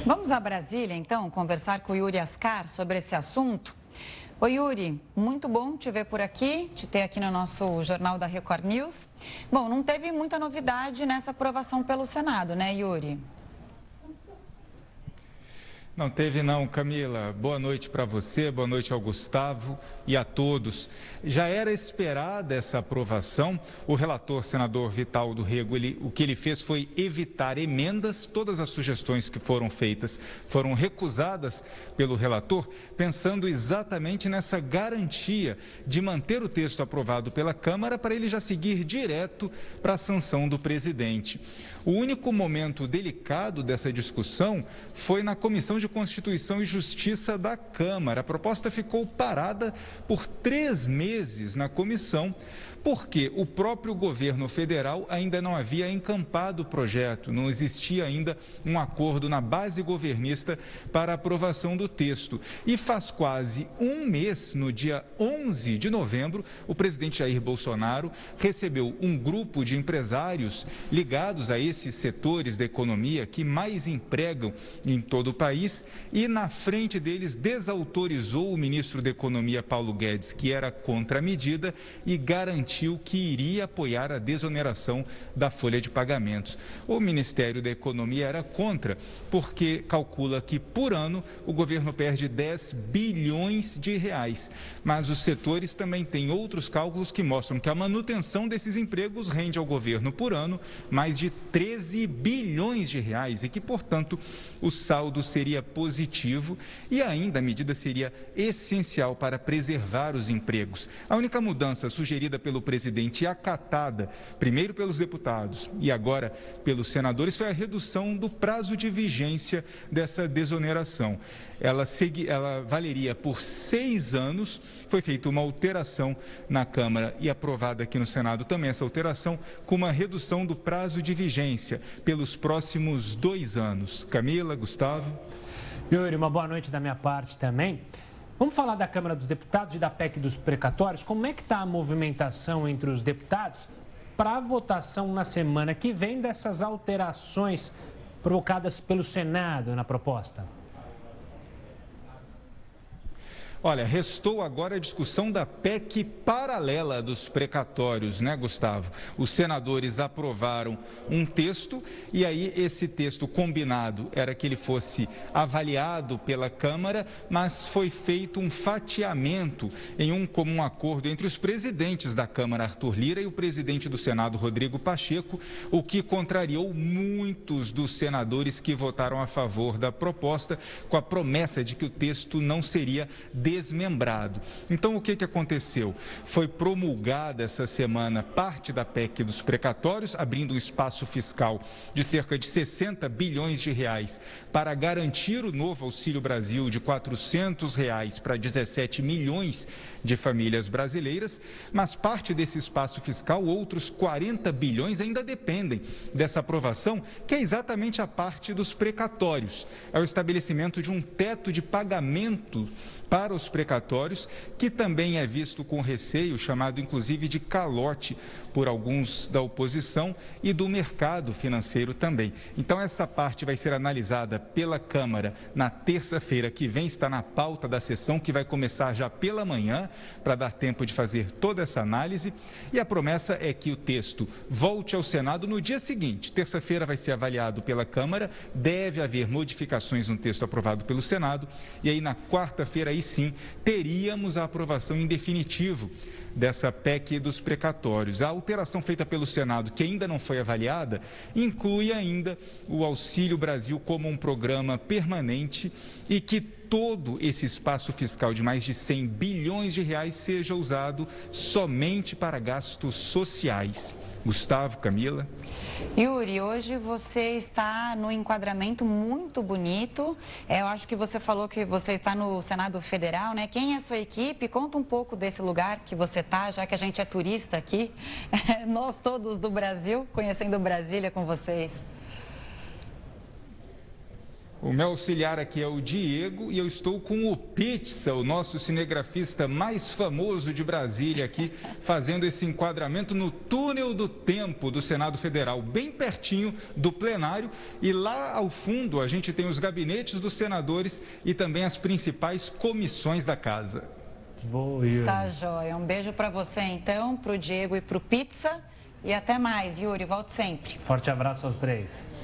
Vamos a Brasília, então, conversar com o Yuri Ascar sobre esse assunto. Oi, Yuri, muito bom te ver por aqui, te ter aqui no nosso Jornal da Record News. Bom, não teve muita novidade nessa aprovação pelo Senado, né, Yuri? Não teve não, Camila. Boa noite para você, boa noite ao Gustavo e a todos. Já era esperada essa aprovação. O relator, senador Vital do Rego, o que ele fez foi evitar emendas. Todas as sugestões que foram feitas foram recusadas pelo relator, pensando exatamente nessa garantia de manter o texto aprovado pela Câmara para ele já seguir direto para a sanção do presidente. O único momento delicado dessa discussão foi na Comissão de Constituição e Justiça da Câmara. A proposta ficou parada por 3 meses na comissão, porque o próprio governo federal ainda não havia encampado o projeto, não existia ainda um acordo na base governista para a aprovação do texto. E faz quase um mês, no dia 11 de novembro, o presidente Jair Bolsonaro recebeu um grupo de empresários ligados a esses setores da economia que mais empregam em todo o país e, na frente deles, desautorizou o ministro da Economia, Paulo Guedes, que era contra a medida, e garantiu que iria apoiar a desoneração da folha de pagamentos. O Ministério da Economia era contra, porque calcula que, por ano, o governo perde 10 bilhões de reais. Mas os setores também têm outros cálculos que mostram que a manutenção desses empregos rende ao governo, por ano, mais de 13 bilhões de reais e que, portanto, o saldo seria positivo e ainda a medida seria essencial para preservar os empregos. A única mudança sugerida pelo presidente e acatada, primeiro pelos deputados e agora pelos senadores, foi a redução do prazo de vigência dessa desoneração. Ela valeria por 6 anos, foi feita uma alteração na Câmara e aprovada aqui no Senado também essa alteração, com uma redução do prazo de vigência pelos próximos 2 anos. Camila, Gustavo. Yuri, uma boa noite da minha parte também. Vamos falar da Câmara dos Deputados e da PEC dos precatórios. Como é que está a movimentação entre os deputados para a votação na semana que vem dessas alterações provocadas pelo Senado na proposta? Olha, restou agora a discussão da PEC paralela dos precatórios, né, Gustavo? Os senadores aprovaram um texto e aí esse texto combinado era que ele fosse avaliado pela Câmara, mas foi feito um fatiamento em um comum acordo entre os presidentes da Câmara, Arthur Lira, e o presidente do Senado, Rodrigo Pacheco, o que contrariou muitos dos senadores que votaram a favor da proposta, com a promessa de que o texto não seria desmembrado. Então, o que aconteceu? Foi promulgada essa semana parte da PEC dos precatórios, abrindo um espaço fiscal de cerca de 60 bilhões de reais para garantir o novo Auxílio Brasil de R$ 400 para 17 milhões de famílias brasileiras, mas parte desse espaço fiscal, outros 40 bilhões, ainda dependem dessa aprovação, que é exatamente a parte dos precatórios. É o estabelecimento de um teto de pagamento para os precatórios, que também é visto com receio, chamado inclusive de calote por alguns da oposição e do mercado financeiro também. Então, essa parte vai ser analisada pela Câmara na terça-feira que vem, está na pauta da sessão, que vai começar já pela manhã, para dar tempo de fazer toda essa análise. E a promessa é que o texto volte ao Senado no dia seguinte. Terça-feira vai ser avaliado pela Câmara, deve haver modificações no texto aprovado pelo Senado, e aí na quarta-feira, aí sim, teríamos a aprovação em definitivo dessa PEC dos precatórios. A alteração feita pelo Senado, que ainda não foi avaliada, inclui ainda o Auxílio Brasil como um programa permanente e que todo esse espaço fiscal de mais de 100 bilhões de reais seja usado somente para gastos sociais. Gustavo, Camila. Yuri, hoje você está no enquadramento muito bonito. Eu acho que você falou que você está no Senado Federal, né? Quem é a sua equipe? Conta um pouco desse lugar que você está, já que a gente é turista aqui. Nós todos do Brasil, conhecendo Brasília com vocês. O meu auxiliar aqui é o Diego e eu estou com o Pizza, o nosso cinegrafista mais famoso de Brasília aqui, fazendo esse enquadramento no túnel do tempo do Senado Federal, bem pertinho do plenário. E lá ao fundo a gente tem os gabinetes dos senadores e também as principais comissões da casa. Boa, Yuri. Tá, joia. Um beijo para você, então, para o Diego e para o Pizza. E até mais, Yuri. Volte sempre. Forte abraço aos três.